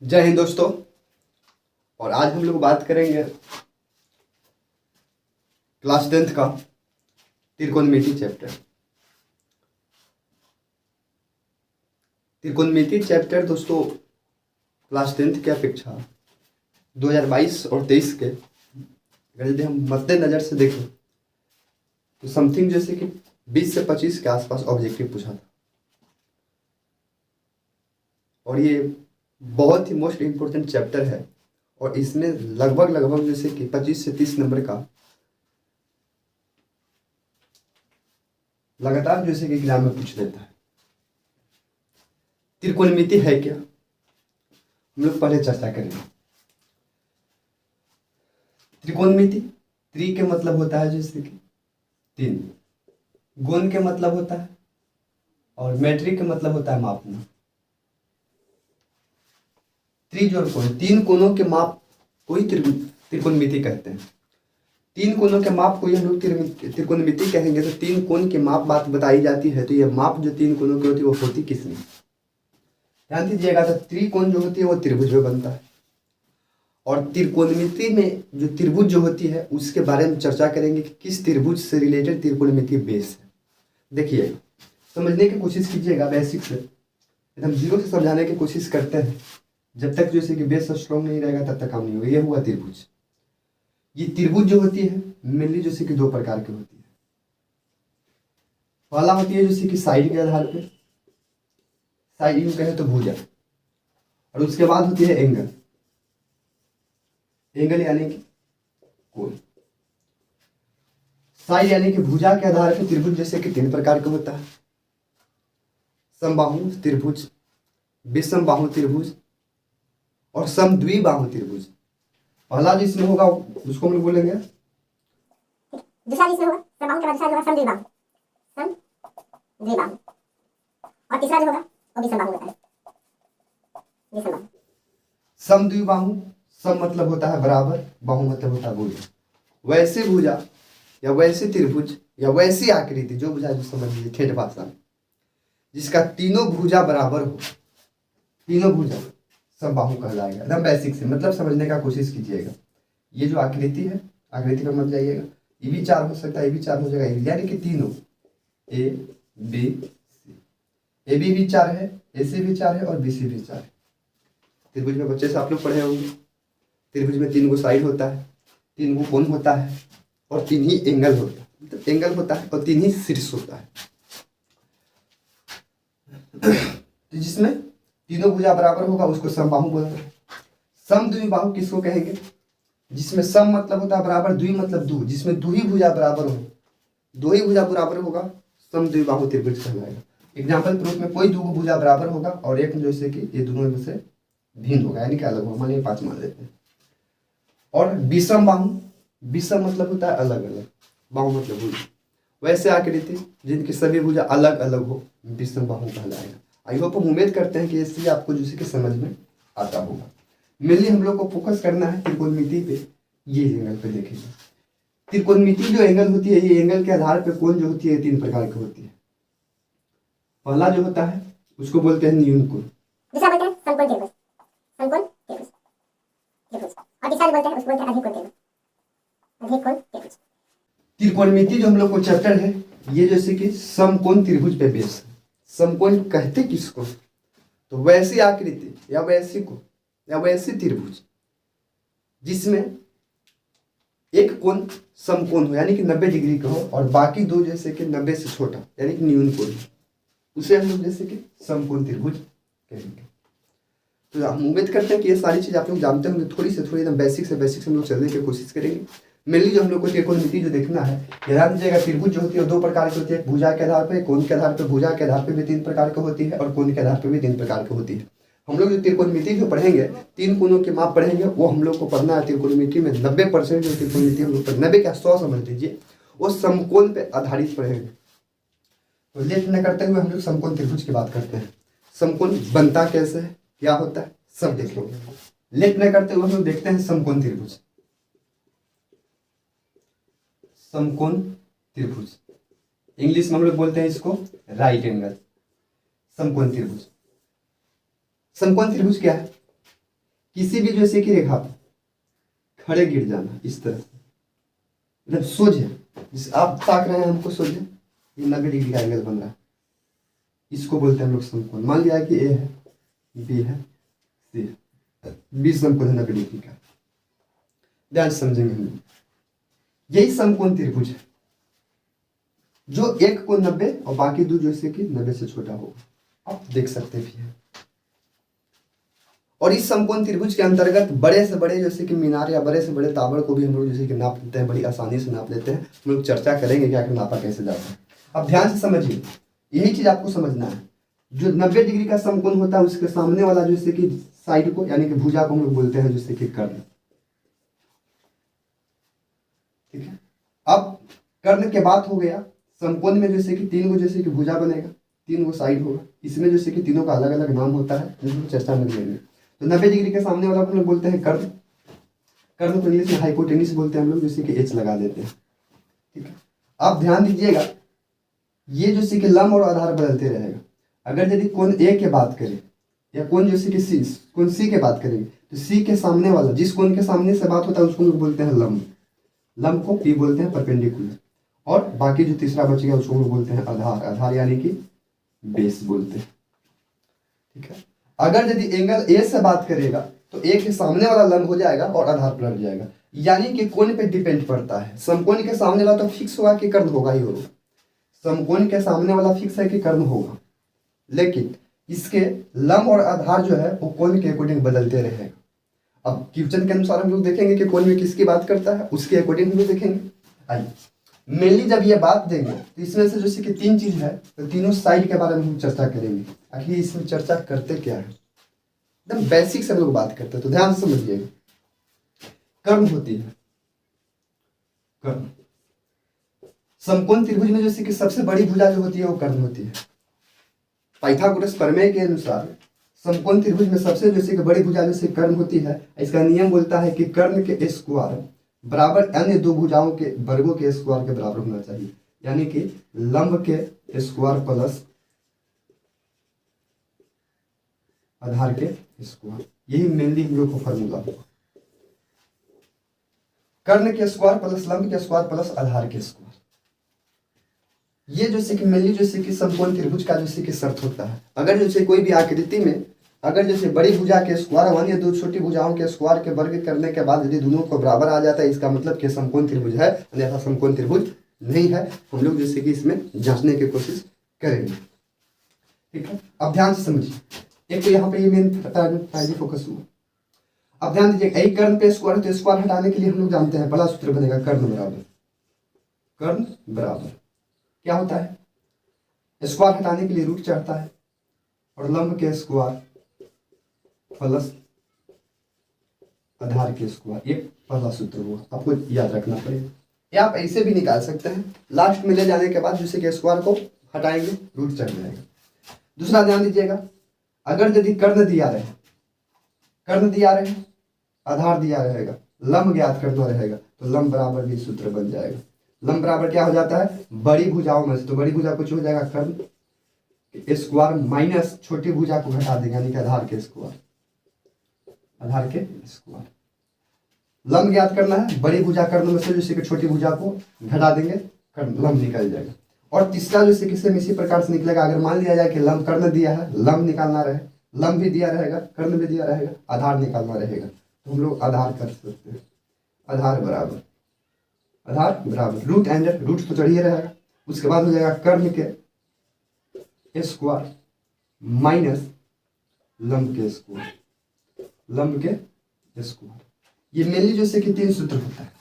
जय हिंद दोस्तों। और आज हम लोग बात करेंगे क्लास 10th का त्रिकोणमिति चैप्टर। त्रिकोणमिति चैप्टर दोस्तों क्लास 10th की अपेक्षा 2022 और 23 के अगर यदि हम मद्देनजर से देखें तो समथिंग जैसे कि 20 से 25 के आसपास ऑब्जेक्टिव पूछा था। और ये बहुत ही मोस्ट इम्पोर्टेंट चैप्टर है और इसमें लगभग जैसे कि 25 से 30 नंबर का लगातार जैसे कि एग्जाम में पूछ लेता है। त्रिकोणमिति है क्या, हम लोग पहले चर्चा करेंगे। त्रिकोणमिति त्रि के मतलब होता है जैसे कि तीन, गुण के मतलब होता है और मेट्रिक के मतलब होता है मापना। त्रिजोड़ कोण, तीन कोणों के माप को ही त्रिकोणमिति कहते हैं। तीन कोणों के माप को ही हम लोग त्रिकोणमिति कहेंगे। तो तीन कोण के माप बात बताई जाती है तो ये माप जो तीन कोणों की होती है वो होती किसमें, ध्यान दीजिएगा। तो त्रिकोण जो होती है वो त्रिभुज में बनता है और त्रिकोणमिति में जो त्रिभुज जो होती है उसके बारे में चर्चा करेंगे कि किस त्रिभुज से रिलेटेड त्रिकोणमिति बेस है। देखिए समझने की कोशिश कीजिएगा, बेसिक से एकदम जीरो से समझाने की कोशिश करते हैं। जब तक जैसे कि बेस स्ट्रॉन्ग नहीं रहेगा तब तक काम नहीं होगा। ये हुआ त्रिभुज। ये त्रिभुज जो होती है मेनली जैसे कि दो प्रकार की होती है। पहला होती है जैसे कि साइड के आधार पे, साइड यूं कहें तो भुजा, और उसके बाद होती है एंगल। एंगल यानी कि कोण। साइड यानी कि भुजा के आधार पे त्रिभुज जैसे कि तीन प्रकार का होता है। समबाहु त्रिभुज, विषमबाहु त्रिभुज और समद्विबाहु त्रिभुज। पहला जिसमें होगा उसको हम लोग बोलेंगे, दूसरा जिसमें होगा समबाहु के बाद दूसरा जो होगा समद्विबाहु, समद्विबाहु, और तीसरा जो होगा वो विषमबाहु होता है, विषमबाहु। समद्विबाहु, सम मतलब होता है बराबर, बाहु मतलब होता है भुजा। वैसे भुजा या वैसे त्रिभुज या वैसी आकृति, जो भुजा जो समझ लीजिए ठेठ भाषा में, जिसका तीनों भुजा बराबर हो, तीनों भुजा समबाहु कहलाएगा। एकदम बेसिक से मतलब समझने का कोशिश कीजिएगा। ये जो आकृति है, आकृति पर मत जाइएगा। ये भी चार हो सकता है, ये भी चार हो जाएगा, यानी कि तीनों A B C, A B भी चार है, ए सी भी चार है और बी सी भी चार है। त्रिभुज में बच्चे से आप लोग पढ़े होंगे। त्रिभुज में तीन गो साइड होता है, तीन गो कोण होता है और तीन ही एंगल होता है, मतलब एंगल होता है और तीन ही शीर्ष होता है। तो जिसमें तीनों भुजा बराबर होगा उसको समबाहु बोलते हैं। समद्विबाहु किसको कहेंगे, जिसमें सम मतलब होता है बराबर, द्वि मतलब दो, जिसमें दो ही भुजा बराबर हो, दो ही भुजा बराबर होगा, समद्विबाहु त्रिभुज कहलाएगा। एग्जाम्पल प्रूफ में कोई दो भुजा बराबर होगा और एक जैसे कि ये दोनों में से भिन्न होगा, यानी कि अलग होगा। मानिए 5 मान लेते हैं। और विषमबाहु, विषम मतलब होता है अलग अलग, बाहु मतलब भुजा। वैसे आकृति जिनकी सभी भुजा अलग अलग हो, विषमबाहु कहलाएगा। आई होप हम उम्मीद करते हैं कि इससे आपको जैसे कि समझ में आता होगा। मेनली हम लोग को फोकस करना है त्रिकोणमिति पे। ये एंगल पे देखेंगे। त्रिकोणमिति जो एंगल होती है, ये एंगल के आधार पे कोण जो होती है तीन प्रकार की होती है। पहला जो होता है उसको बोलते हैं न्यून कोण, दूसरा बोलते हैं समकोण त्रिभुज, समकोण त्रिभुज, त्रिभुज, और तीसरा जो बोलते हैं उसको बोलते हैं अधिक कोण त्रिभुज, अधिक कोण त्रिभुज। त्रिकोणमिति जो हम लोग को चैप्टर है ये जैसे कि समकोण त्रिभुज पे बेस है। समकोण कहते किसको, तो वैसी आकृति या वैसी कोण या वैसी त्रिभुज जिसमें एक कोण समकोण हो, यानी कि 90 डिग्री का हो, और बाकी दो जैसे कि 90 से छोटा, यानी कि न्यून कोण, उसे हम लोग जैसे कि समकोण त्रिभुज कहेंगे। तो हम उम्मीद करते हैं कि ये सारी चीज आप लोग जानते होंगे। थोड़ी एकदम बेसिक से हम लोग चलने की कोशिश करेंगे। मेनली जो हम लोग को त्रिकोणमिति जो देखना है, ध्यान दीजिएगा। त्रिभुज जो होती है दो प्रकार की होती है, भुजा के आधार पे, कोण के आधार पे। भुजा के आधार पे भी तीन प्रकार की होती है और कोण के आधार पे भी तीन प्रकार की होती है। हम लोग जो त्रिकोणमिति जो पढ़ेंगे, तीन कोणों के माप पढ़ेंगे, वो हम लोग को पढ़ना है। त्रिकोणमिति में 90% जो त्रिकोणमिति हम लोग 90 क्या 100 समझ लीजिए, वो समकोण पे आधारित पढ़ेंगे। तो लेट न करते हुए हम लोग समकोण त्रिभुज की बात करते हैं। समकोण बनता कैसे है, क्या होता है, सब देखेंगे। लेट न करते हुए हम लोग देखते हैं समकोण त्रिभुज। समकोण त्रिभुज इंग्लिश में हम लोग बोलते हैं इसको राइट एंगल समकोण त्रिभुज। समकोण त्रिभुज क्या है, किसी भी जैसे कि रेखा पर खड़े गिर जाना इस तरह से, मतलब सोझे, जिस आप ताक रहे हैं हमको सोझे, ये 90 डिग्री का एंगल बन रहा है, इसको बोलते हैं हम लोग समकोण। मान लिया कि ए है, बी है, सी है, बी समकोण है 90 डिग्री का। ध्यान से समझेंगे हम लोग, यही समकोण त्रिभुज है जो एक को 90 और बाकी दो जैसे कि 90 से छोटा होगा, आप देख सकते भी हैं। और इस समकोण त्रिभुज के अंतर्गत बड़े से बड़े जैसे कि मीनार या बड़े से बड़े टावर को भी हम लोग जैसे कि नाप लेते हैं, बड़ी आसानी से नाप लेते हैं। हम लोग चर्चा करेंगे कि आखिर नापा कैसे जाता है। अब ध्यान से समझिए, यही चीज आपको समझना है। जो 90 डिग्री का समकोण होता है उसके सामने वाला जैसे कि साइड को यानी कि भुजा को हम लोग बोलते हैं जैसे कि कर्ण। ठीक है, अब कर्ण के बात हो गया। समकोण में जैसे कि 3 को जैसे कि भुजा बनेगा, 3 को साइड होगा, इसमें जैसे कि तीनों का अलग अलग नाम होता है, जिसको चर्चा में लेंगे। तो 90 डिग्री के सामने वाला को हम लोग बोलते हैं कर्ण। कर्ण को इंग्लिश में हाइपोटेनिस बोलते हैं हम लोग, जैसे कि एच लगा देते हैं। ठीक है, आप ध्यान दीजिएगा, ये जैसे कि लंब और आधार बदलते रहेगा। अगर यदि कोण ए के बात करें या कोण जैसे कि सी, कोण सी के बात करेंगे, तो सी के सामने वाला जिस कोण के सामने से बात होता है उसको हम लोग बोलते हैं लंब। लंब को पी बोलते हैं, परपेंडिकुलर। और बाकी जो तीसरा बच गया उसको हम लोग बोलते हैं आधार। आधार यानी कि बेस बोलते हैं। ठीक है, अगर यदि एंगल ए से बात करेगा तो ए के सामने वाला लंब हो जाएगा और आधार पलट जाएगा, यानी कि कोण पे डिपेंड पड़ता है। समकोण के सामने वाला तो फिक्स होगा कि कर्ण होगा ही होगा, समकोण के सामने वाला फिक्स है कि कर्ण होगा, लेकिन इसके लंब और आधार जो है वो कोण के अकॉर्डिंग बदलते रहेगा। अब क्वेश्चन के अनुसार हम लोग देखेंगे कि कोण में किसकी बात करता है, उसके अकॉर्डिंग हम लोग देखेंगे। आइए, मेनली जब ये बात देंगे तो इसमें से जैसे कि 3 चीज है, तो तीनों साइड के बारे में हम चर्चा करेंगे। आखिर इसमें चर्चा करते क्या है, एकदम बेसिक से हम लोग बात करते हैं। तो ध्यान से समझिएगा, कर्ण होती है कर्ण। समकोण त्रिभुज में जैसे कि सबसे बड़ी भुजा जो होती है वो कर्ण होती है। पाइथागोरस प्रमेय के अनुसार समकोण त्रिभुज में सबसे जैसे कि बड़ी भुजा जैसे कर्ण होती है। इसका नियम बोलता है कि कर्ण के स्क्वायर बराबर अन्य दो भुजाओं के वर्गों के स्क्वायर के बराबर होना चाहिए, यानी कि लंब के स्क्वायर प्लस आधार के स्क्वायर। यही मेनली हम लोग को फॉर्मूला होगा, कर्ण के स्क्वायर प्लस लंब के स्क्वायर प्लस आधार के स्क्वायर। ये जैसे कि मेनली जैसे कि समकोण त्रिभुज का जैसे कि शर्त होता है। अगर जैसे कोई भी आकृति में अगर जैसे बड़ी भुजा के स्क्वायर वन या दो छोटी भुजाओं के स्क्वायर के वर्ग करने के बाद यदि दोनों को बराबर आ जाता है, इसका मतलब कि समकोण त्रिभुज है, अन्यथा समकोण त्रिभुज नहीं है। हम लोग जैसे कि इसमें जांचने की कोशिश करेंगे। ठीक है, अब ध्यान से समझिए, एक तो यहाँ पे ये मेन पहले फोकस हुआ। अब ध्यान दीजिए, एक कर्ण पे स्क्वायर, तो स्क्वायर हटाने के लिए हम लोग जानते हैं पहला सूत्र बनेगा कर्ण बराबर क्या होता है, स्क्वायर हटाने के लिए रूट चढ़ता है और लंब के स्क्वायर प्लस आधार के स्क्वायर। ये पहला सूत्र हुआ, आपको याद रखना पड़ेगा। या आप ऐसे भी निकाल सकते हैं, लास्ट में ले जाने के बाद जैसे कि स्क्वायर को हटाएंगे रूट चढ़ जाएगा। दूसरा ध्यान दीजिएगा, अगर यदि कर्ण दिया रहे आधार दिया रहेगा, लंब ज्ञात करना रहेगा, तो लंब बराबर भी सूत्र बन जाएगा। लंब बराबर क्या हो जाता है, बड़ी भुजाओं में से, तो बड़ी भुजा कुछ हो जाएगा कर्ण स्क्वायर माइनस छोटी भुजा को घटा देंगे, यानी कि आधार के स्क्वायर। लंब ज्ञात करना है, बड़ी भुजा कर्ण में से जैसे कि छोटी भुजा को घटा देंगे, लंब निकल जाएगा। और तीसरा जैसे कि सेम इसी प्रकार से निकलेगा। अगर मान लिया जाए कि लंब कर्ण दिया है, लंब निकालना रहे, लंब भी दिया रहेगा, कर्ण भी दिया रहेगा, आधार निकालना रहेगा, तो हम लोग आधार कर सकते हैं। आधार बराबर रूट एंड रूट तो चढ़िए रहेगा। उसके बाद हो जाएगा कर्ण के स्क्वायर माइनस लंब के स्क्वायर। ये मेनली जैसे कि 3 सूत्र होता है,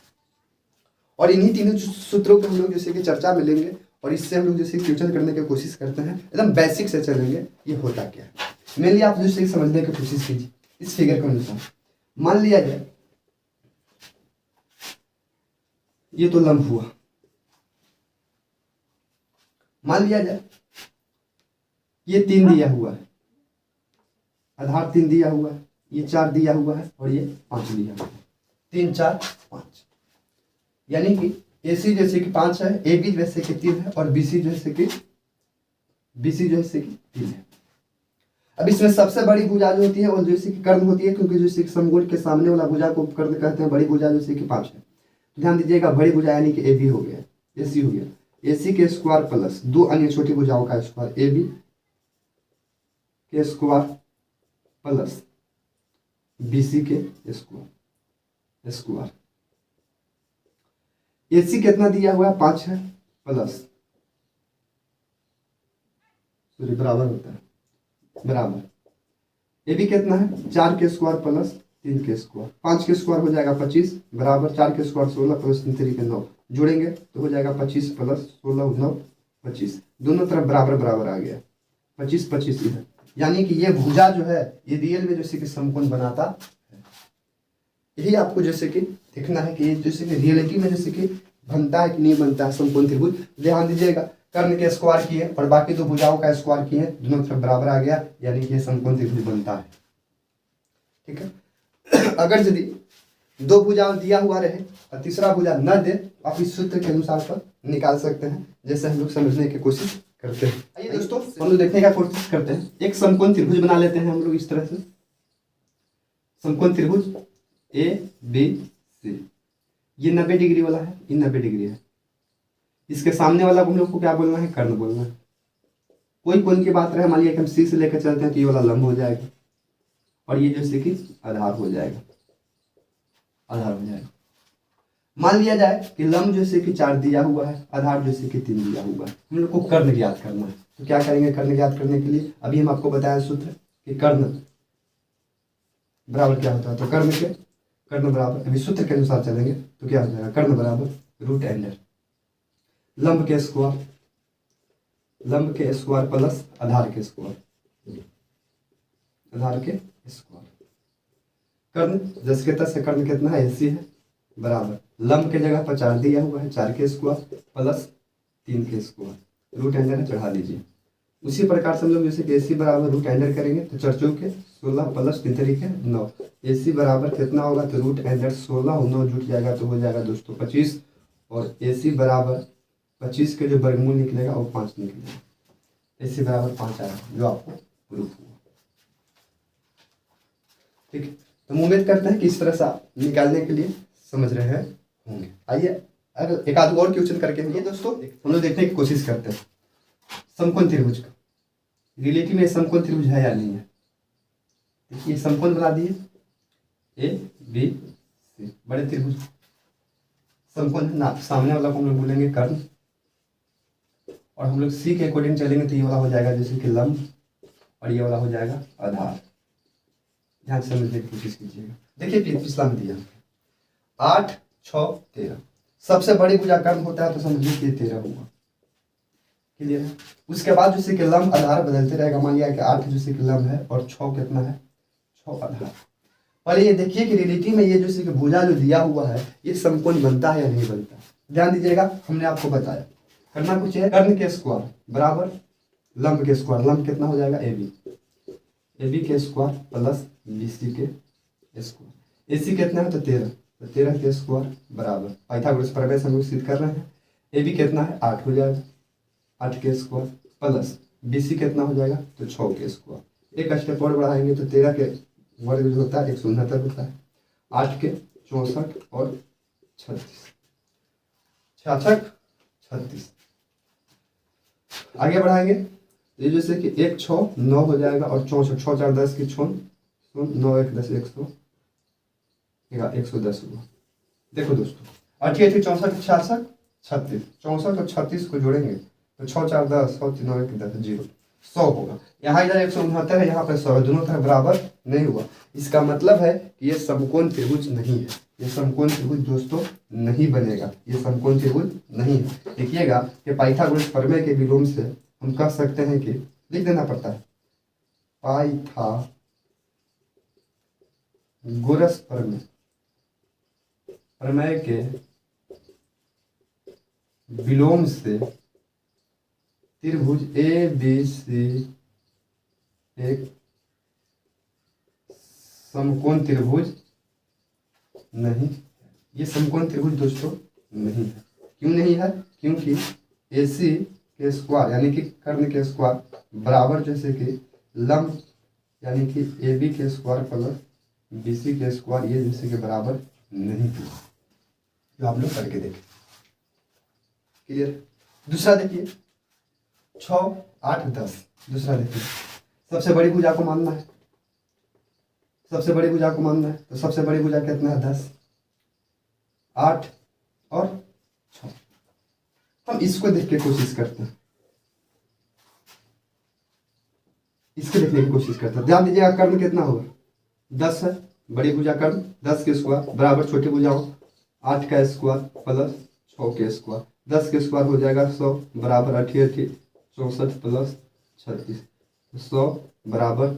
और इन्हीं तीनों सूत्रों को हम लोग जैसे कि चर्चा में लेंगे और इससे हम लोग जैसे क्वेश्चन करने की कोशिश करते हैं। एकदम बेसिक से चलेंगे, ये होता क्या है मेनली आप जैसे समझने की कोशिश कीजिए। इस फिगर के अनुसार मान लिया जाए ये तो लंब हुआ, मान लिया जाए ये 3 दिया हुआ है, आधार 3 दिया हुआ है, ये 4 दिया हुआ है और ये 5 दिया हुआ है। 3 4 5, यानी कि AC जैसे कि 5 है, AB जैसे कि 3 है और BC जैसे कि 3 है। अब इसमें सबसे बड़ी भुजा जो होती है वो जैसे कि कर्ण होती है, क्योंकि जैसे कि समकोण के सामने वाला भुजा को कर्ण कहते हैं। बड़ी भुजा जैसे कि 5 है। ध्यान दीजिएगा, बड़ी भुजा यानी कि ए बी हो गया, ए सी हो गया, ए सी के स्क्वायर प्लस 2 अन्य छोटी भुजाओं का स्क्वायर ए बी के स्क्वायर प्लस बी सी के स्क्वायर। ए सी कितना दिया हुआ है 5 है, प्लस सॉरी बराबर होता है, बराबर ए बी कितना है 4 के स्क्वायर प्लस 3 के स्क्वायर। 5 के स्क्वायर हो जाएगा 25 बराबर 4 के स्क्वायर 16 प्लस 3 के 9, जोड़ेंगे तो हो जाएगा 25 प्लस 16 9 25, दोनों तरफ बराबर बराबर आ गया, 25 25 इधर। यानी कि ये भुजा जो है ये रियल में जैसे कि समकोण बनाता है। यही आपको जैसे कि देखना है कि ये जैसे कि रियलिटी में जैसे कि बनता है कि नहीं बनता है समकोण त्रिभुज। ध्यान दीजिएगा, कर्ण के स्क्वायर किए और बाकी दो भुजाओं का स्क्वायर किए, दोनों तरफ बराबर आ गया, यानी कि ये समकोण त्रिभुज बनता है। ठीक है। अगर यदि दो भुजा दिया हुआ रहे और तीसरा भुजा न दे, आप इस सूत्र के अनुसार पर निकाल सकते हैं, जैसे हम लोग समझने की कोशिश करते हैं। आइए दोस्तों हम लोग देखने का कोशिश करते हैं। एक समकोण त्रिभुज बना लेते हैं हम लोग इस तरह से, समकोण त्रिभुज ए बी सी। ये 90 डिग्री वाला है, ये 90 डिग्री है। इसके सामने वाला हम लोग को क्या बोलना है, कर्ण बोलना है। कोई कोण की बात रहे, मान लिया कि हम सी से लेकर चलते हैं तो ये वाला लंब हो जाएगा और ये जैसे कि आधार हो जाएगा, आधार हो जाएगा। मान लिया जाए कि लंब जैसे कि 4 दिया हुआ है, आधार जैसे कि 3 दिया हुआ है। हम लोग को कर्ण ज्ञात करना है, तो क्या करेंगे कर्ण ज्ञात करने के लिए? अभी हम आपको बताया सूत्र कि कर्ण बराबर क्या होता है, तो कर्ण बराबर, अभी सूत्र के अनुसार चलेंगे तो क्या हो जाएगा, कर्ण बराबर रूट अंडर लंब के स्क्वायर प्लस आधार के स्क्वायर, कर्ण जैसे के तस कर्ण कितना है, एसी है, बराबर लंब के जगह पर 4 दिया हुआ है, 4 के स्क्वायर प्लस 3 के स्क्वायर, रूट अंडर चढ़ा दीजिए। उसी प्रकार से हम लोग जैसे कि एसी बराबर रूट अंडर करेंगे तो 4 चौके 16 प्लस 3 तरीके 9, एसी बराबर कितना होगा, तो रूट अंडर 16 और 9 जुट जाएगा तो हो जाएगा दोस्तों 25, और एसी बराबर 25 के जो वर्गमूल निकलेगा वो 5 निकलेगा, एसी बराबर 5 आएगा, जो आपको प्रूफ हुआ। ठीक है, तो उम्मीद करते हैं कि इस तरह से आप निकालने के लिए समझ रहे होंगे। आइए अगर एक आध और क्वेश्चन करके ये दोस्तों हम लोग देखने की कोशिश करते हैं समकोण त्रिभुज का, रिलेटिव में समकोण त्रिभुज है या नहीं है। देखिए समकोण बना दिए ए बी सी, बड़े त्रिभुज समकोण है ना, सामने वाला को हम लोग बोलेंगे कर्ण, और हम लोग सी के अकॉर्डिंग चलेंगे तो ये वाला हो जाएगा जैसे कि लंब और ये वाला हो जाएगा आधार। ध्यान से समझने की कोशिश कीजिएगा। देखिए पिछला में दिया 8 6 13, सबसे बड़ी भुजा कर्ण होता है तो समझिए कि 13 होगा, क्लियर है। उसके बाद जैसे कि लंब आधार बदलते रहेगा, मान लिया कि 8 जैसे कि लंब है और 6 कितना है, 6 आधार। पहले ये देखिए कि रिलेटिव में ये जैसे कि भुजा जो दिया हुआ है ये समकोण बनता है या नहीं बनता। ध्यान दीजिएगा, हमने आपको बताया करना कुछ है, कर्ण के स्क्वायर बराबर लंब के स्क्वायर, लंब कितना हो जाएगा ए बी के स्क्वायर प्लस बी सी के स्क्वायर, ए सी कितना है तो 13, तो 13 के स्क्वायर बराबर पाइथागोरस प्रमेय से हम लोग सिद्ध कर रहे हैं, ए बी कितना है 8 हो जाएगा, 8 के स्क्वायर प्लस बी सी कितना हो जाएगा तो 6 के स्क्वायर। एक स्टेप और बढ़ाएंगे तो 13 के वर्ग जो होता है 169 होता है, 8 के 64 और 36 36। आगे बढ़ाएंगे ये जैसे कि 1 6 9 हो जाएगा और 64 6 4 10 की 6 9 1 10 110 हुआ। देखो दोस्तों 8 64 66 36, 64 और 36 को जोड़ेंगे तो 6 4 10 100 9 1 10 0 100 होगा। यहाँ इधर 169 है, यहाँ पर 100 है, दोनों तरफ बराबर नहीं हुआ। इसका मतलब है कि ये समकोण त्रिभुज नहीं है, ये समकोण त्रिभुज दोस्तों नहीं बनेगा, ये समकोण त्रिभुज नहीं है। देखिएगा कि पाइथागोरस प्रमेय के विलोम से हम कह सकते हैं कि लिख देना पड़ता है पाइथागोरस प्रमेय के विलोम से त्रिभुज ए बी सी एक समकोण त्रिभुज नहीं, ये समकोण त्रिभुज दोस्तों नहीं है। क्यों नहीं है? क्योंकि AC के स्क्वायर यानी कि कर्ण के स्क्वायर बराबर जैसे कि लंब यानी कि ए बी के स्क्वायर प्लस बी सी के स्क्वायर ये जैसे के बराबर नहीं है, जो आप लोग करके देखें। क्लियर। दूसरा देखिए 6 8 10। दूसरा देखिए सबसे बड़ी भुजा को मानना है, सबसे बड़ी भुजा को मानना है, तो सबसे बड़ी भुजा कितना है 10 8 और 6। हम इसको देख के कोशिश करते हैं, इसको देखने की कोशिश करते हैं। ध्यान दीजिएगा कर्ण कितना होगा 10 है, बड़ी भुजा कर्ण 10 के स्क्वायर बराबर छोटी भुजा हो 8 का स्क्वायर प्लस 6 के स्क्वायर, 10 के स्क्वायर हो जाएगा 100 बराबर 8 64 प्लस 36, 100 बराबर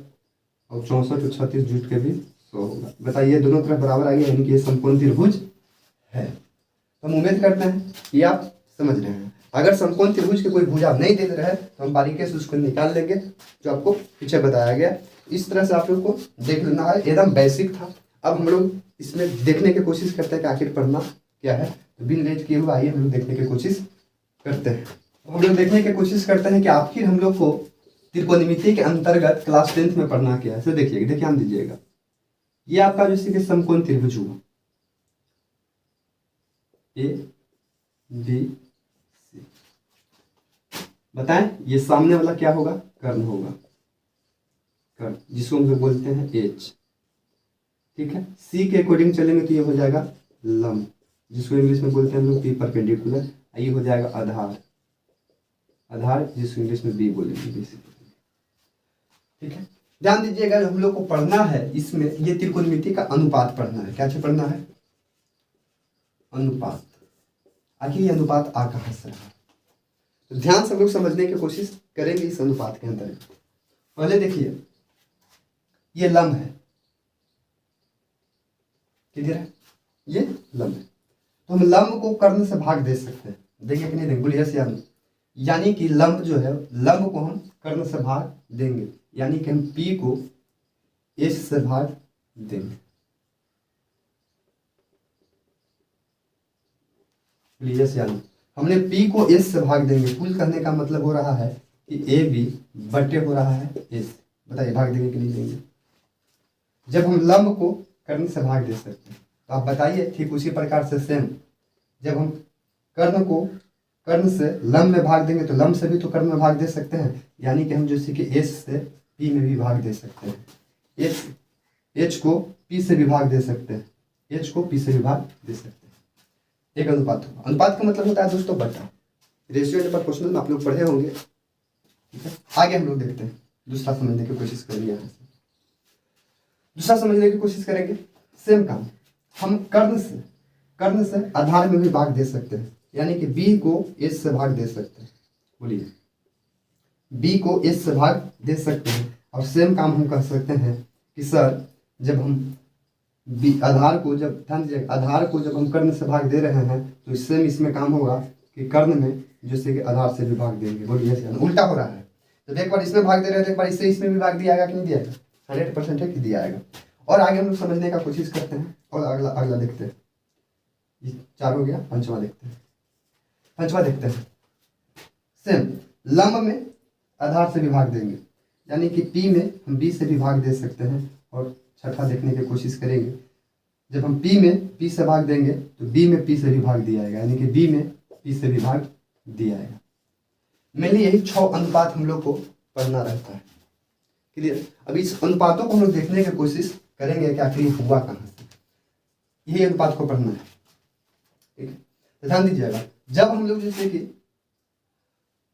और 64 और 36 जुट के भी 100 होगा। बताइए दोनों तरफ बराबर आ गया, यानी कि ये समकोण त्रिभुज है। तो हम उम्मीद करते हैं कि आप समझ रहे हैं। अगर समकोण त्रिभुज के कोई भुजा नहीं दे रहा है तो हम बारीकी से उसको निकाल लेंगे, जो आपको पीछे बताया गया। इस तरह से आप लोग को देख लेना है, एकदम बेसिक था। अब हम लोग इसमें देखने की कोशिश करते हैं कि आखिर पढ़ना क्या है। तो बिन लेट किए हुए आइए हम लोग देखने की कोशिश करते हैं। हम लोग देखने की कोशिश करते हैं कि आखिर हम लोग को त्रिकोणमिति के अंतर्गत क्लास 10th में पढ़ना क्या है। तो देखिएगा, ध्यान दीजिएगा, ये आपका जैसे कि समकोण त्रिभुज हुआ ए बी सी। बताएं ये सामने वाला क्या होगा, कर्ण होगा, कर्ण जिसको हम लोग बोलते हैं एच। ठीक है, सी के अकॉर्डिंग चलेंगे तो ये हो जाएगा लंब, जिसको इंग्लिश में बोलते हैं हम लोग पी परपेंडिकुलर। ये हो जाएगा आधार, आधार जिसको इंग्लिश में बी बोलेंगे बेसिकली। ठीक है, ध्यान दीजिएगा जो हम लोग को पढ़ना है इसमें ये त्रिकोणमिति का अनुपात पढ़ना है। क्या पढ़ना है, अनुपात। आखिर ये अनुपात आ कहां से रहा, तो ध्यान से हम लोग समझने की कोशिश करेंगे इस अनुपात के अंदर। पहले देखिए ये लंब है, क्लियर है, ये लंब है। तो हम लंब को कर्ण से भाग दे सकते हैं, देंगे कि नहीं देंगे, बोलिए यस या नो। यानी कि लंब जो है, लंब को हम कर्ण से भाग देंगे, यानी कि हम P को S से भाग देंगे। यस या नो, हमने P को S से भाग देंगे। कुल कहने का मतलब हो रहा है कि AB बटे हो रहा है S। बताइए भाग देंगे कि नहीं देंगे। जब हम लंब को कर्ण से भाग दे सकते हैं तो आप बताइए, ठीक उसी प्रकार से सेम जब हम कर्ण को कर्ण से लंब में भाग देंगे तो लंब से भी तो कर्ण में भाग दे सकते हैं, यानी कि हम जैसे कि एस से पी में भी भाग दे सकते हैं। एच को पी से भी भाग दे सकते हैं, एच को पी से भी भाग दे सकते हैं। एक अनुपात होगा। अनुपात का मतलब होता है दोस्तों बटा। रेशियो एंड प्रोपोर्शनल में आप लोग पढ़े होंगे। ठीक है, आगे हम लोग देखते हैं, दूसरा समझने की कोशिश करेंगे। यहाँ से दूसरा समझने की कोशिश करेंगे, सेम काम हम कर्ण से आधार में भी भाग दे सकते हैं, यानी कि बी को एस से भाग दे सकते हैं। बोलिए बी को एस से भाग दे सकते हैं। और सेम काम हम कर सकते हैं कि सर जब हम बी आधार को जब आधार को जब हम कर्ण से भाग दे रहे हैं तो सेम इसमें काम होगा कि कर्ण में जैसे कि आधार से भी भाग देंगे। बोलिए उल्टा हो रहा है, जब एक बार इसमें भाग दे रहे हैं तो एक बार इससे इसमें भी भाग दिया जाएगा कि नहीं दिया जाएगा, 100% है कि दिया जाएगा। और आगे हम लोग समझने का कोशिश करते हैं और अगला देखते हैं। ये 4 हो गया, पंचवा देखते हैं। सेम लंब में आधार से भी भाग देंगे, यानी कि P में हम B से भी भाग दे सकते हैं। और छठा देखने की कोशिश करेंगे, जब हम P में P से भाग देंगे तो B में P से भी भाग दिया जाएगा, यानी कि B में P से भी भाग दिया जाएगा। मेनली यही 6 अनुपात हम लोग को पढ़ना रहता है। क्लियर। अब इस अनुपातों को हम लोग देखने की कोशिश करेंगे कि आखिर हुआ कहाँ से, यही अनुपात को पढ़ना है। ठीक है, तो ध्यान दीजिएगा, जब हम लोग जैसे कि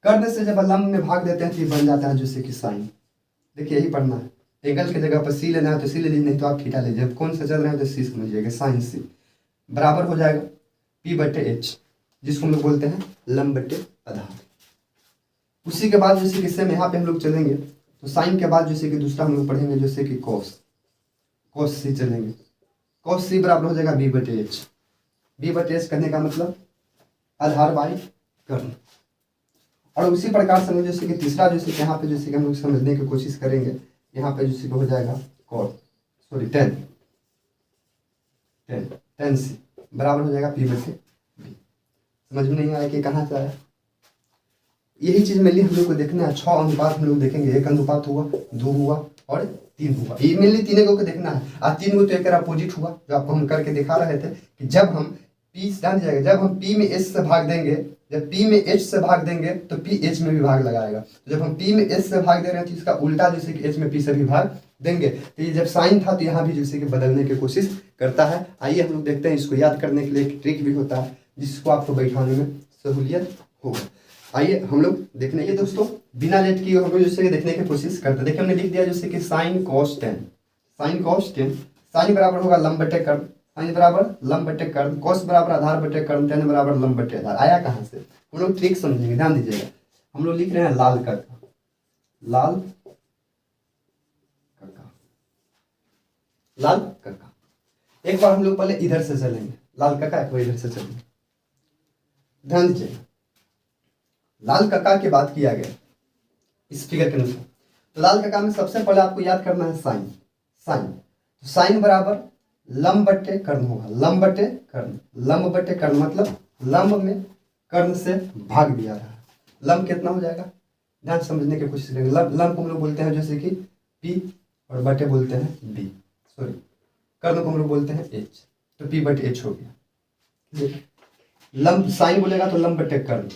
कर्ण से जब लंब में भाग देते हैं तो ये बन जाता है जैसे कि साइन। देखिए यही पढ़ना है, एंगल की जगह पर सी लेना है तो सी ले लीजिए, नहीं तो आप थीटा लीजिए। जब कौन सा चल रहे हैं तो सी समझिएगा, साइन सी बराबर हो जाएगा P बटे एच, जिसको हम लोग बोलते हैं लंब बटे आधार। उसी के बाद जैसे कि सेम यहाँ पे हम लोग चलेंगे तो साइन के बाद जैसे कि दूसरा हम लोग पढ़ेंगे जैसे कि कॉस सी चलेंगे। कॉस सी बराबर हो जाएगा B बटे एच। B बटे एच करने का मतलब आधार बाई कर्ण। और उसी प्रकार से जैसे कि तीसरा जैसे कि यहाँ पे जैसे कि हम लोग समझने की कोशिश करेंगे, यहाँ पे जैसे कि हो जाएगा tan सी बराबर हो जाएगा P बटे B। समझ में नहीं आया कि कहाँ से आया, यही चीज़ मेनली हम लोग को देखना है। 6 अनुपात हम लोग देखेंगे, 1 अनुपात हुआ, 2 हुआ और 3 हुआ। ये मेनली तीनों को देखना है। और 3 को तो एक अपोजिट हुआ जो आपको हम करके दिखा रहे थे कि जब हम P ध्यान जाएगा, जब हम P में H से भाग देंगे, जब P में H से भाग देंगे तो P H में भी भाग लगाएगा। तो जब हम P में H से भाग दे रहे हैं तो इसका उल्टा जैसे कि H में P से भी भाग देंगे। तो ये जब साइन था तो यहाँ भी जैसे कि बदलने की कोशिश करता है। आइए हम लोग देखते हैं, इसको याद करने के लिए एक ट्रिक भी होता है जिसको आपको बैठाने में सहूलियत होगा। आइए हम लोग देखने के दोस्तों, बिना लेट किए हम लोग जैसे देखने की कोशिश करते हैं। देखिए हमने लिख दिया जैसे कि sine cos ten, sine cos ten, sine बराबर होगा लंब बटे कर्ण, साइन बराबर लंब बटे कर्ण, कॉस बराबर आधार बटे कर्ण, टेन बराबर लंब बटे आधार। आया कहाँ से? हम लोग ट्रिक समझेंगे, ध्यान दीजिएगा। हम लोग लिख रहे हैं लाल कक्का, लाल कक्का, लाल कक्का। एक बार हम लोग पहले इधर से चलेंगे, लाल कक्का एक बार इधर से चलेंगे, ध्यान दीजिएगा। लाल कक्का की बात किया गया इस फिगर के अनुसार, तो लाल कक्का में सबसे पहले आपको याद करना है साइन, साइन। तो साइन बराबर लंब बटे कर्ण होगा, लंब बटे कर्ण, लंब बटे कर्ण मतलब लंब में कर्ण से भाग दिया रहा है। लंब कितना हो जाएगा? ध्यान समझने की कोशिश करेंगे। लंब को हम लोग बोलते हैं जैसे कि P और बटे बोलते हैं B, सॉरी कर्ण को हम लोग बोलते हैं H, तो P बटे H हो गया। लंब साइन बोलेगा तो लंब बटे कर्ण,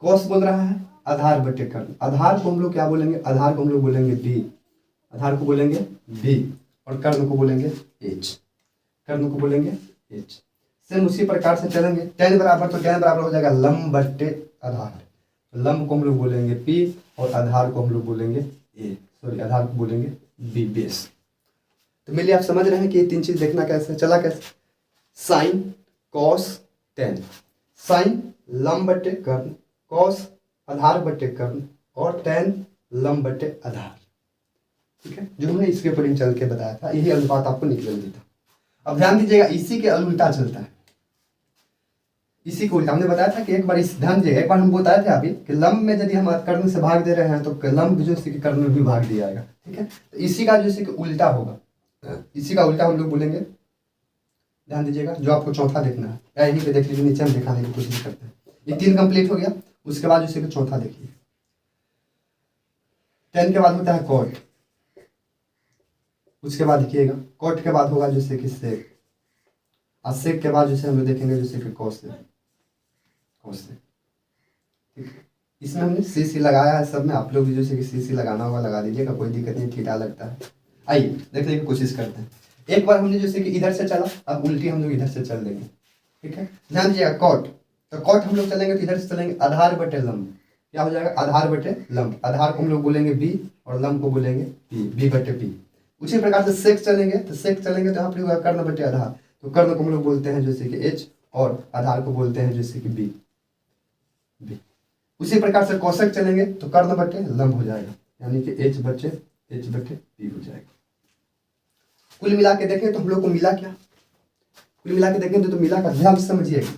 कॉस बोल रहा है आधार बटे कर्ण, आधार को हम लोग क्या बोलेंगे? आधार को हम लोग बोलेंगे B, आधार को बोलेंगे B, और कर्ण को बोलेंगे H, कर्ण को बोलेंगे H। सेम उसी प्रकार से चलेंगे। टेन बराबर, तो टेन बराबर हो जाएगा लंब बटे आधार, लंब को हम लोग बोलेंगे P और आधार को हम लोग बोलेंगे A, सॉरी आधार को बोलेंगे B, बेस। तो मेरे लिए आप समझ रहे हैं कि ये 3 चीज देखना कैसे चला, कैसे? साइन कॉस टेन, साइन लंब बटे कर्ण, कॉस आधार बटे कर्ण, और टेन लंब बटे आधार। ठीक है, जो हमने इसके ऊपर चल के बताया था, यही अनुपात आपको निकल देता। अब ध्यान दीजिएगा, इसी के उल्टा चलता है, इसी को उल्टा हमने बताया था कि एक बार इस ध्यान दीजिएगा, एक बार हम बताए थे अभी कि लंब में यदि हम कर्ण से भाग दे रहे हैं तो लंब जो कि कर्ण में भी भाग दिया जाएगा। ठीक है, तो इसी का जैसे कि उल्टा होगा, इसी का उल्टा हम लोग बोलेंगे। ध्यान दीजिएगा, जो आपको चौथा देखना है, या यहीं पे देख लीजिए, नीचे हम दिखाने की कोशिश करते हैं। ये 3 कंप्लीट हो गया, उसके बाद जैसे कि चौथा देखिए। 10 के बाद होता है कॉट, उसके बाद देखिएगा कॉट के बाद होगा जैसे कि सेक, और सेक के बाद जैसे हम लोग देखेंगे जैसे कि कॉस से, कॉस से। ठीक है, इसमें हमने सी लगाया है सब में, आप लोग भी जैसे कि सी लगाना होगा लगा दीजिएगा, कोई दिक्कत नहीं, थीटा लगता है। आइए देखने की कोशिश करते हैं। एक बार हमने जैसे कि इधर से चला, अब उल्टी हम लोग इधर से चल देंगे। ठीक है, ध्यान दीजिएगा कॉट, तो कॉट हम लोग चलेंगे तो इधर से चलेंगे आधार बटे लंब, क्या हो जाएगा? आधार बटे लंब, आधार को हम लोग बोलेंगे B और लंब को बोलेंगे P, B बटे P। उसी प्रकार से सेक चलेंगे, तो सेक चलेंगे तो यहाँ पर होगा कर्ण बटे आधार, तो कर्ण को हम लोग बोलते हैं जैसे कि H और आधार को बोलते हैं जैसे कि B, B। उसी प्रकार से कौशक चलेंगे तो कर्ण बटे लंब हो जाएगा, यानी कि H बटे P हो जाएगा। कुल मिला के देखें तो हम लोग को मिला क्या? कुल मिला के देखें तो मिला का, ध्यान से समझिएगा,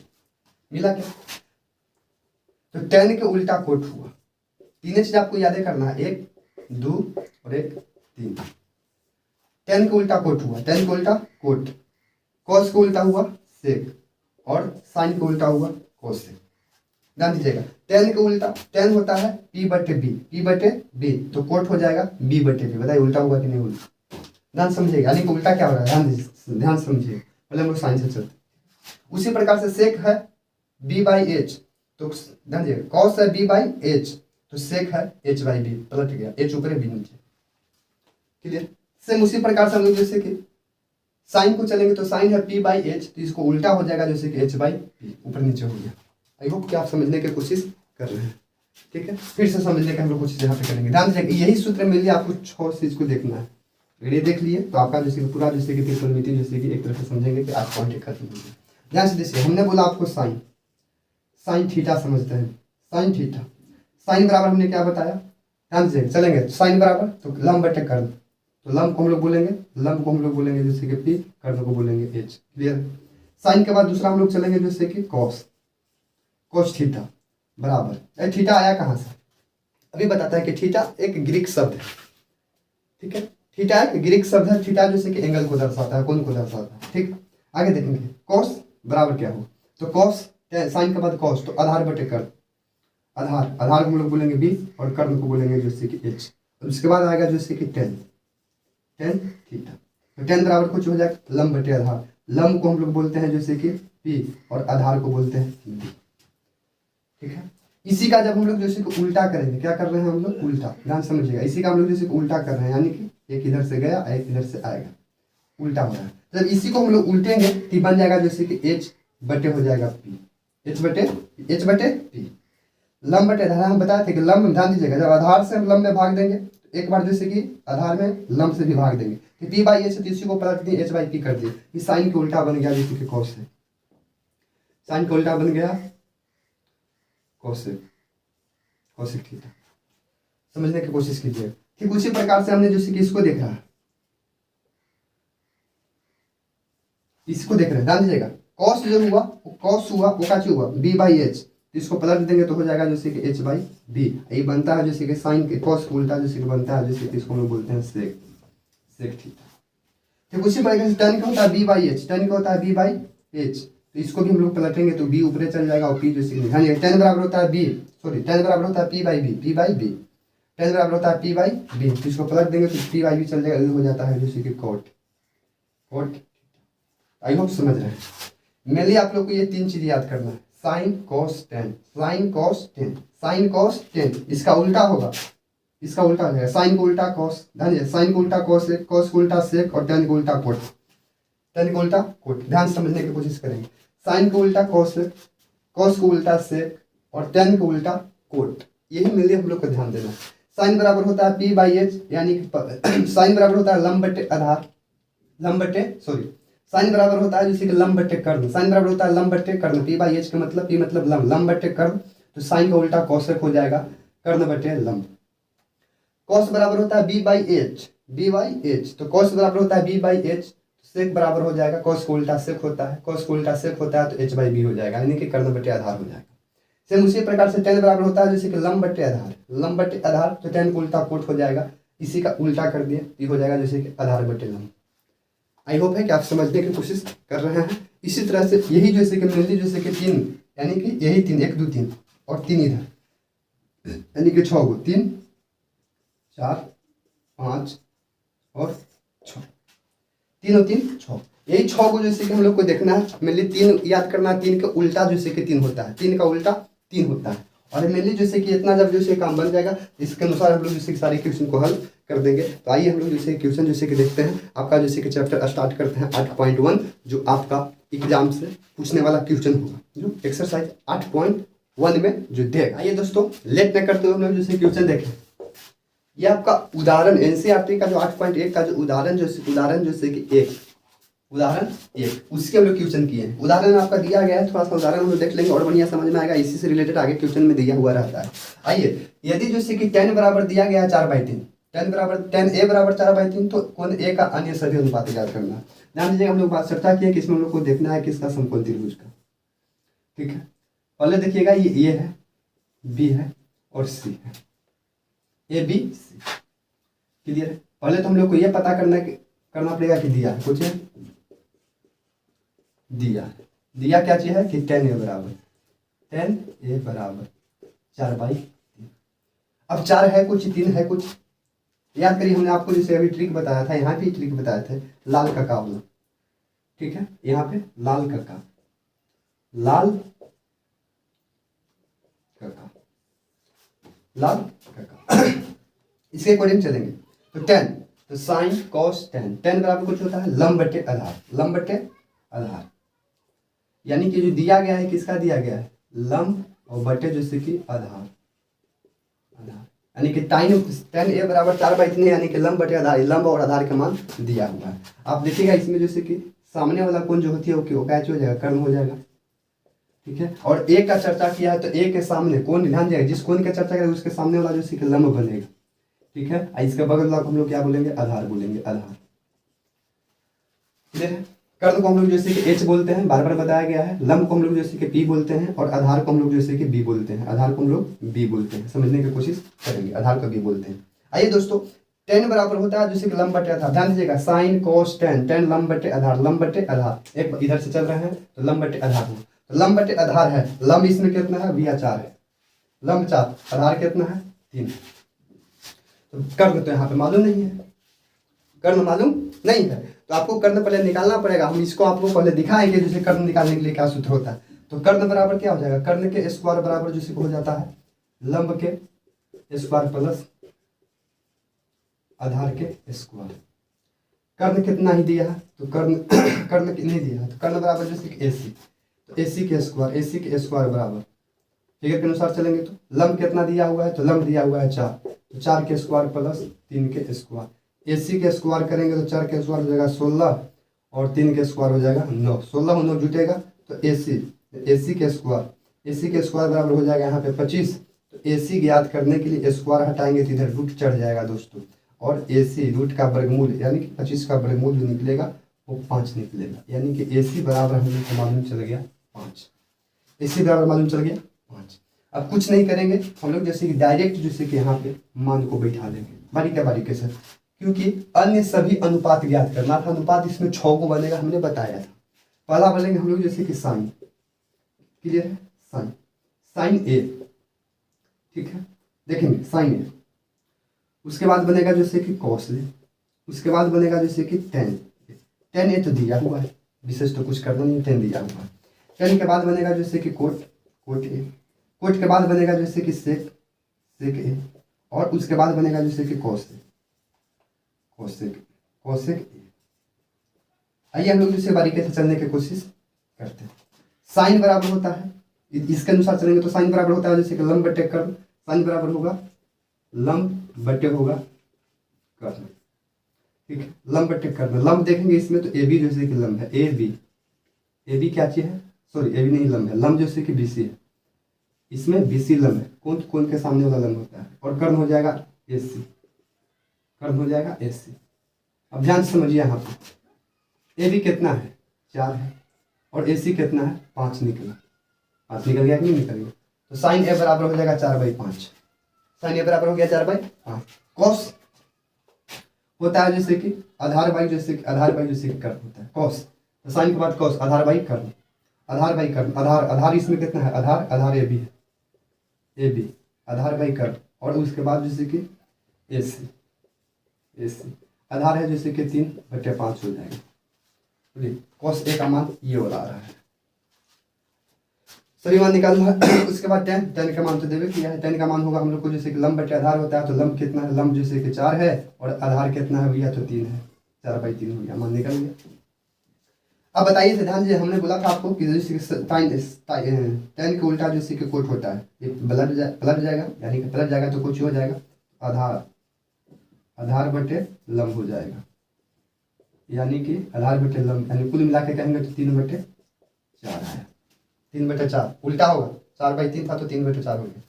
मिला क्या? तो 10 के उल्टा कोट हुआ। 3 चीज आपको याद करना है, 1 2 और 1 3। 10 के उल्टा कोट हुआ, 10 के उल्टा कोट, कॉस को उल्टा हुआ सेक, और साइन को उल्टा हुआ कॉस सेक। ध्यान दीजिएगा, 10 के उल्टा 10 होता है P बटे B, P बटे B, तो कोट हो जाएगा B बटे B। बताइए उल्टा हुआ कि नहीं उल्टा? ध्यान समझिएगा, यानी कि उल्टा क्या हो रहा है, ध्यान समझिए। पहले हम लोग साइन से चलते। उसी प्रकार से सेक है B बाई H, तो ध्यान दीजिए कॉस है B बाई H, तो सेक है H बाई B, पलट गया, H ऊपर है B नीचे। क्लियर? सेम उसी प्रकार से हम लोग जैसे कि साइन को चलेंगे तो साइन है P बाई H, तो इसको उल्टा हो जाएगा जैसे कि H बाई P, ऊपर नीचे हो गया। आई होप कि आप समझने की कोशिश कर रहे हैं। ठीक है, फिर से समझने का हम लोग कोशिश यहाँ पे करेंगे। ध्यान दीजिएगा, यही सूत्र मिल लिया, आपको 6 चीज को देखना है। अगर ये देख लिए तो आपका जैसे कि पूरा जैसे कि त्रिकोणमिति जैसे कि एक तरह से समझेंगे कि आप पॉइंट खत्म हो गए। ध्यान से देखिए, हमने बोला आपको साइन, साइन थीटा समझते हैं, साइन थीटा, साइन बराबर हमने क्या बताया? ध्यान से चलेंगे, साइन बराबर तो लंब बटे कर्ण, तो लंब को हम लोग बोलेंगे, लंब को हम लोग बोलेंगे जैसे कि P, कर्ण को बोलेंगे H। क्लियर? साइन के बाद दूसरा हम लोग चलेंगे जैसे कि कॉस, कॉस थीटा बराबर, थीटा आया कहाँ से? अभी बताता है कि थीटा एक ग्रीक शब्द है। ठीक है, थीटा एक ग्रीक शब्द है, थीटा जैसे कि एंगल को दर्शाता है, कोण को दर्शाता है। ठीक, आगे देखेंगे कॉस बराबर क्या हो, तो कॉस साइन के बाद कॉस, तो आधार बटे कर्ण, आधार, आधार को हम लोग बोलेंगे B और कर्ण को बोलेंगे जैसे कि H। उसके बाद आएगा जैसे कि 10, टेन थीटा। तो टेन बराबर कुछ हो जाएगा लंब बटे आधार। लंब को हम लोग बोलते हैं जैसे कि पी और आधार को बोलते हैं बी। ठीक है, इसी का जब हम लोग जैसे कि उल्टा करेंगे, क्या कर रहे हैं हम लोग उल्टा, ध्यान समझिएगा, इसी का हम लोग जैसे कि उल्टा कर रहे हैं, यानी कि एक इधर से गया एक इधर से आएगा, उल्टा हो रहा है। जब इसी को हम लोग उल्टेंगे तो बन जाएगा जैसे कि एच बटे हो जाएगा पी, एच बटे पी। लंब बटे आधार हम बताए थे कि लंब, ध्यान दीजिएगा, जब आधार से हम लंब में भाग देंगे तो एक बार जैसे कि आधार में लंब से भी भाग देंगे तो पी बाई एच, तो इसी को पलट दिए एच बाई पी कर दिए, इस साइन के उल्टा बन गया जैसे कि कॉस है, साइन का उल्टा बन गया कॉसेक थीटा। समझने की कोशिश कीजिए। ठीक उसी प्रकार से हमने जैसे कि इसको देख रहा है, इसको देख रहे हैं, ध्यान दीजिएगा, कॉस जो हुआ कॉस हुआ वो क्या हुआ बी बाई एच, इसको पलट देंगे तो हो जाएगा जैसे कि एच बाई बी। ये बनता है जैसे कि साइन के कॉस उल्टा जैसे कि बनता है जैसे कि इसको हम लोग बोलते हैं सेक थीटा। ठीक उसी प्रकार से tan का होता है बी बाई एच, tan का होता है बी बाई एच, तो इसको भी हम लोग पलटेंगे तो बी ऊपर चल जाएगा और पी जैसे कि ध्यान दीजिएगा, tan बराबर होता है बी, सॉरी tan बराबर होता है पी बाई बी, tan बराबर होता है पी बाई बी, तो इसको पलट देंगे तो पी बाई बी चल जाएगा, हो जाता है जैसे कि कॉट। आई होप समझ रहे हैं। मेनली आप लोग को ये तीन चीज याद करना है, sign cos ten, sine cos ten, sine cos ten, इसका उल्टा होगा, इसका उल्टा हो जाएगा, साइन को उल्टा कॉस, ध्यान दीजिए, साइन को उल्टा कॉस, कॉस को उल्टा सेक और टेन को उल्टा कोट, टेन को उल्टा कोट। ध्यान समझने की कोशिश करेंगे, साइन को उल्टा कॉस, कॉस को उल्टा सेक और टेन को उल्टा कोट, यही मेनली हम लोग को ध्यान देना है। साइन बराबर होता है पी बाई एच, यानी कि साइन बराबर होता है लंब बटे आधार, लंब बटे सॉरी साइन बराबर होता है जैसे कि लंब बटे कर्ण, साइन बराबर होता है लंब बटे कर्ण, पी बाई एच का मतलब पी मतलब लंब, लंब बटे कर्ण, तो साइन का उल्टा कौशिक हो जाएगा कर्ण बटे लंब। कॉस बराबर होता है बी बाई एच, तो कॉस बराबर होता है बी बाई एच, सेक बराबर हो जाएगा, कॉस को उल्टा सेक होता है, कॉस को उल्टा सेक होता है तो एच बाई बी हो जाएगा, यानी कि कर्ण बटे आधार हो जाएगा। सेम उसी प्रकार से टेन बराबर होता है जैसे कि लंब बटे आधार, लंब बटे आधार, तो टेन को उल्टा कोट हो जाएगा, इसी का उल्टा कर दिए, ये हो जाएगा जैसे कि आधार बटे लंब। आई होप है कि आप समझने की कोशिश कर रहे हैं। इसी तरह से यही जैसे कि मेनली जैसे कि तीन, यानी कि यही तीन, एक दो तीन और तीन इधर, यानी कि 6 गो, 3 4 5 और 6, 3 और 3 6, यही 6 को जैसे कि हम लोग को देखना है, मेनली तीन याद करना है, तीन का उल्टा जैसे कि तीन होता है, तीन का उल्टा तीन होता है, और मेनली जैसे कि इतना जब जैसे काम बन जाएगा इसके अनुसार हम लोग जैसे कि सारे क्वेश्चन को हल कर देंगे। तो आइए हम लोग जैसे क्वेश्चन जैसे कि देखते हैं, आपका जैसे कि चैप्टर स्टार्ट करते हैं 8.1, जो आपका एग्जाम से पूछने वाला क्वेश्चन होगा, जो एक्सरसाइज 8.1 में जो देगा। आइए दोस्तों लेट न करते हुए हम लोग जैसे क्वेश्चन देखें। ये आपका उदाहरण एनसीईआरटी का जो 8.1 का जो उदाहरण जैसे कि उदाहरण एक, उसके हम लोग क्वेश्चन किए हैं। उदाहरण आपका दिया गया है, थोड़ा सा उदाहरण हम लोग देख लेंगे और बढ़िया समझ में आएगा, इसी से रिलेटेड आगे क्वेश्चन में दिया हुआ रहता है। आइए, यदि जैसे कि tan बराबर दिया गया है 4/3, tan a बराबर 4/3, तो कोण a का अन्य सभी अनुपात ज्ञात करना है। ध्यान दीजिएगा, हम लोग बात चर्चा की है कि इसमें हम लोग को देखना है किसका समकोण त्रिभुज का। ठीक है, पहले देखिएगा ये a है, b है और c है, a b c, क्लियर है। पहले तो हम लोग को ये पता करना पड़ेगा कि दिया है कुछ है, दिया क्या चीज है कि tan a बराबर 4/3। अब 4 है कुछ, 3 है कुछ, याद करिए हमने आपको जैसे अभी ट्रिक बताया था, यहाँ पे ट्रिक बताया था लाल कका वाला। ठीक है, यहाँ पे लाल कका इसके अकॉर्डिंग चलेंगे। तो tan, तो साइन कॉस tan बराबर कुछ होता है लंब बटे आधार, यानी कि जो दिया गया है किसका दिया गया है, लंब और बटे जैसे कि आधार, यानी कि tan a बराबर 4/3, यानी कि लंब बटे आधार, लंब और आधार का मान दिया हुआ है। आप देखिएगा इसमें जैसे कि सामने वाला कोण जो होती है वो क्या हो जाएगा, कर्ण हो जाएगा। ठीक है, और a का चर्चा किया है तो a के सामने कोण, ध्यान दिएगा, जिस कोण का चर्चा करें उसके सामने वाला जैसे कि लंब बनेगा। ठीक है, इसके बगल वाला हम लोग क्या बोलेंगे, आधार बोलेंगे, आधार। क्लियर है। कर्ण को हम लोग जैसे कि h बोलते हैं, बार बार बताया गया है, लंब को हम लोग जैसे कि p बोलते हैं और आधार को हम लोग जैसे कि b बोलते हैं, आधार को हम लोग b बोलते हैं, समझने की कोशिश करेंगे, आधार को b बोलते हैं। आइए दोस्तों, tan बराबर होता है जैसे कि लंब बटे आधार, ध्यान दीजिएगा, साइन कॉस tan लंब बटे आधार, एक इधर से चल रहे हैं तो लंब बटे आधार हो, तो लंब बटे आधार है, लंब इसमें कितना है, भैया 4 है, लंब 4, आधार कितना है 3, तो कर्ण तो यहाँ पे मालूम नहीं है, कर्ण मालूम नहीं है तो आपको कर्ण पहले निकालना पड़ेगा। हम इसको आपको पहले दिखाएंगे जैसे कर्ण निकालने के लिए क्या सूत्र होता है। तो कर्ण बराबर क्या हो जाएगा, कर्ण के स्क्वायर बराबर जैसे हो जाता है लंब के स्क्वायर प्लस आधार के स्क्वायर। कर्ण कितना ही दिया है तो कर्ण कितने दिया है तो कर्ण बराबर जैसे कि AC, तो AC के स्क्वायर बराबर फिगर के अनुसार चलेंगे तो लंब कितना दिया हुआ है तो लंब दिया हुआ है 4, तो 4 के स्क्वायर प्लस 3 के स्क्वायर। AC के स्क्वायर करेंगे तो 4 के स्क्वायर हो जाएगा 16 और 3 के स्क्वायर हो जाएगा 9, 16 और 9 जुटेगा तो AC के स्क्वायर बराबर हो जाएगा यहाँ पे 25। तो AC ज्ञात करने के लिए स्क्वायर हटाएंगे तो इधर रूट चढ़ जाएगा दोस्तों, और AC रूट का वर्गमूल यानी कि 25 का वर्गमूल जो निकलेगा वो 5 निकलेगा, यानी कि AC बराबर हम लोग को मालूम चल गया 5। AC बराबर मालूम चल गया 5। अब कुछ नहीं करेंगे हम लोग जैसे कि डायरेक्ट जैसे कि यहाँ पे मान को बैठा देंगे बारीक से, क्योंकि अन्य सभी अनुपात ज्ञात करना था। अनुपात इसमें 6 को बनेगा, हमने बताया था। पहला बनेंगे हम लोग जैसे कि साइन, क्लियर है, साइन A, ठीक है, देखेंगे साइन A। उसके बाद बनेगा जैसे कि कॉस A, उसके बाद बनेगा जैसे कि टेन A तो दिया हुआ है, विशेष तो कुछ करना नहीं, 10 दिया हुआ है। 10 के बाद बनेगा जैसे कि कोट A, कोट के बाद बनेगा जैसे कि सेक A, और उसके बाद बनेगा जैसे कि कोसेक A। आइए हम लोग इसे बारीकी से चलने की कोशिश करते हैं। साइन बराबर होता है, इसके अनुसार चलेंगे तो साइन बराबर होता है जैसे कि लंब बटे कर्ण, साइन बराबर होगा लंब बटे होगा कर्ण, ठीक है, लंब बटे कर्ण। लंब देखेंगे इसमें तो AB जैसे कि लंब है, AB क्या चीज है, सॉरी AB नहीं लंब है, लंब जैसे कि BC है, इसमें BC लंब है, कौन के सामने वाला लंब होता है, और कर्ण हो जाएगा AC, कर्ण हो जाएगा AC। अब ध्यान से समझिए यहाँ पे AB कितना है 4 है और AC कितना है 5 निकला, 5 निकल गया कि नहीं निकल गया, तो साइन A बराबर हो जाएगा 4/5, साइन A बराबर हो गया 4/5। कॉस होता है जैसे कि आधार बाई जैसे कि कर्ण होता है कॉस, तो साइन के बाद कॉस, आधार बाई कर्ण, आधार इसमें कितना है, आधार AB है, AB आधार बाई कर्ण, और उसके बाद जैसे कि AC आधार है जैसे कि 3/5 हो जाएगा। कॉस A का मान ये वाला आ रहा है, सभी मान निकालना है। उसके बाद tan का मान तो देवे किया है, tan का मान होगा हम लोग को जैसे कि लंब बटे आधार होता है, तो लंब कितना है, लंब जैसे कि 4 है और आधार कितना है भैया तो 3 है, 4/3 हो गया, मान निकल गया। अब बताइए ध्यान से, हमने बोला था आपको कि जैसे tan के उल्टा जैसे कि कोट होता है, ये पलट जाएगा, यानी कि पलट जाएगा तो कुछ हो जाएगा, आधार बटे लंब हो जाएगा, यानी कि आधार बटे लंब, यानी कुल मिला के कहेंगे तो 3/4 आया, 3/4 उल्टा होगा, 4/3 था तो 3/4 हो गया।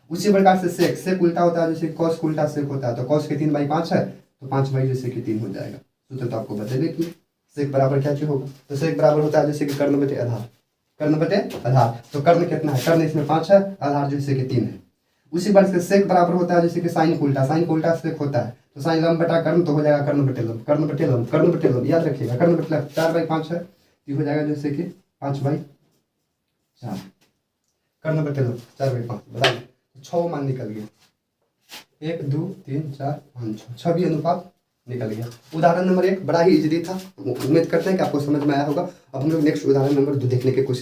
उसी प्रकार से सेक उल्टा होता है, जैसे कॉस का उल्टा सेक होता है, तो कॉस के 3/5 है तो 5 जैसे कि 3 हो जाएगा। सूत्र तो आपको बतेंगे कि सेक बराबर क्या चीज होगा, तो सेक बराबर होता है जैसे कि कर्ण बटे आधार, तो कर्ण कितना है, कर्ण इसमें 5 है, आधार जैसे कि 3 है। उसी प्रकार से सेक बराबर होता है जैसे कि साइन का उल्टा सेक होता है, तो साइन लंब बटा कर्ण तो हो जाएगा कर्ण बटे लंब, याद रखिएगा, कर्ण बटे लंब 4/5 है, ये हो जाएगा जैसे कि 5/4, कर्ण बटे लंब 4/5, बताइए 6 मान निकल गया, 1 2 3 4 5 6 भी अनुपात निकल गया। उदाहरण नंबर 1 बड़ा ही इजीली था, उम्मीद करते हैं कि आपको समझ में आया होगा। अब हम लोग नेक्स्ट उदाहरण नंबर 2 देखने की कोशिश